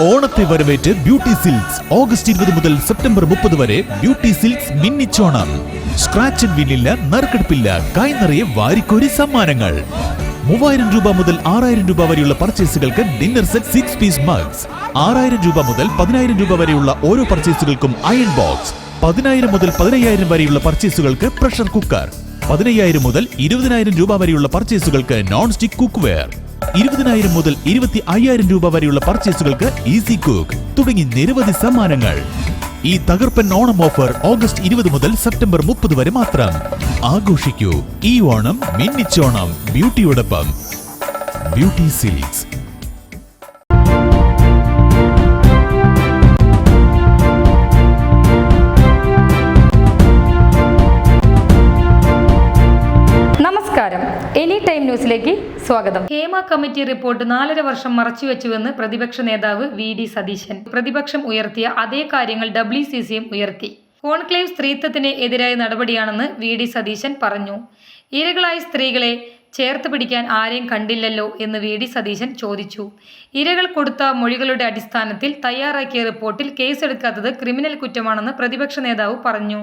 ഓണത്തെ വരവേറ്റ് beauty silks August 20 മുതൽ September 30 വരെ ബ്യൂട്ടി സിൽക്സ് മിന്നിച്ചോണം. സ്ക്രാച്ച് ആൻഡ് വിന്നില്ല, നറുക്കെടുപ്പില്ല, കൈ നിറയെ വാരിക്കോരി സമ്മാനങ്ങൾ. 3000 രൂപ മുതൽ 6000 രൂപ വരെയുള്ള പർച്ചേസുകൾക്ക് ഡിന്നർ സെറ്റ് 6 പീസ് മഗ്സ്. 6000 രൂപ മുതൽ 10000 രൂപ വരെയുള്ള ഓരോ പർച്ചേസുകൾക്കും അയൺ ബോക്സ്. 10000 മുതൽ 15000 വരെയുള്ള പർച്ചേസുകൾക്ക് പ്രഷർ കുക്കർ. 15000 മുതൽ 20000 രൂപ വരെയുള്ള പർച്ചേസുകൾക്ക് നോൺ സ്റ്റിക് കുക്ക് വെയർ. 20000 മുതൽ 25000 രൂപ വരെയുള്ള പർച്ചേസുകൾക്ക് ഈസി കുക്ക് തുടങ്ങി നിരവധി സമ്മാനങ്ങൾ. ഈ തകർപ്പൻ ഓണം ഓഫർ ഓഗസ്റ്റ് 20 മുതൽ സെപ്റ്റംബർ 30 വരെ മാത്രം. ആഘോഷിക്കൂ ഈ ഓണം മിന്നിച്ചോണം ബ്യൂട്ടിയോടൊപ്പം. Beauty silks. നമസ്കാരം, എനി ടൈം ന്യൂസിലേക്ക് സ്വാഗതം. ഹേമ കമ്മിറ്റി റിപ്പോർട്ട് 4.5 വർഷം മറച്ചുവെച്ചുവെന്ന് പ്രതിപക്ഷ നേതാവ് VD സതീശൻ. പ്രതിപക്ഷം ഉയർത്തിയ അതേ കാര്യങ്ങൾ WCCയും ഉയർത്തി. കോൺക്ലേവ് സ്ത്രീത്വത്തിന് എതിരായ നടപടിയാണെന്ന് VD സതീശൻ പറഞ്ഞു. ഇരകളായ സ്ത്രീകളെ ചേർത്ത് പിടിക്കാൻ ആരെയും കണ്ടില്ലല്ലോ എന്ന് VD സതീശൻ ചോദിച്ചു. ഇരകൾ കൊടുത്ത മൊഴികളുടെ അടിസ്ഥാനത്തിൽ തയ്യാറാക്കിയ റിപ്പോർട്ടിൽ കേസെടുക്കാത്തത് ക്രിമിനൽ കുറ്റമാണെന്ന് പ്രതിപക്ഷ നേതാവ് പറഞ്ഞു.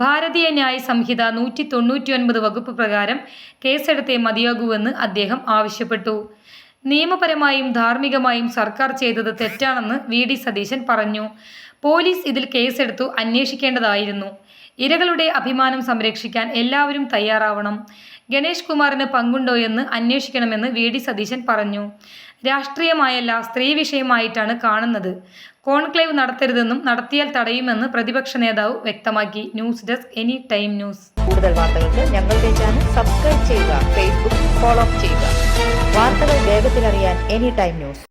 ഭാരതീയ ന്യായ സംഹിത 199 വകുപ്പ് പ്രകാരം കേസെടുത്തേ മതിയാകൂവെന്ന് അദ്ദേഹം ആവശ്യപ്പെട്ടു. നിയമപരമായും ധാർമ്മികമായും സർക്കാർ ചെയ്തത് തെറ്റാണെന്ന് VD സതീശൻ പറഞ്ഞു. പോലീസ് ഇതിൽ കേസെടുത്തു അന്വേഷിക്കേണ്ടതായിരുന്നു. ഇരകളുടെ അഭിമാനം സംരക്ഷിക്കാൻ എല്ലാവരും തയ്യാറാവണം. ഗണേഷ് കുമാറിന് പങ്കുണ്ടോയെന്ന് അന്വേഷിക്കണമെന്ന് VD സതീശൻ പറഞ്ഞു. രാഷ്ട്രീയമായല്ല, സ്ത്രീ വിഷയമായിട്ടാണ് കാണുന്നത്. കോൺക്ലേവ് നടത്തരുതെന്നും നടത്തിയാൽ തടയുമെന്ന് പ്രതിപക്ഷ നേതാവ് വ്യക്തമാക്കി. News desk any time news. കൂടുതൽ വാർത്തകൾക്ക് ഞങ്ങളുടെ ചാനൽ സബ്സ്ക്രൈബ് ചെയ്യുക, ഫേസ്ബുക്ക് ഫോളോ ചെയ്യുക. വാർത്തകൾ വേഗത്തിലറിയാൻ എനി ടൈം ന്യൂസ്.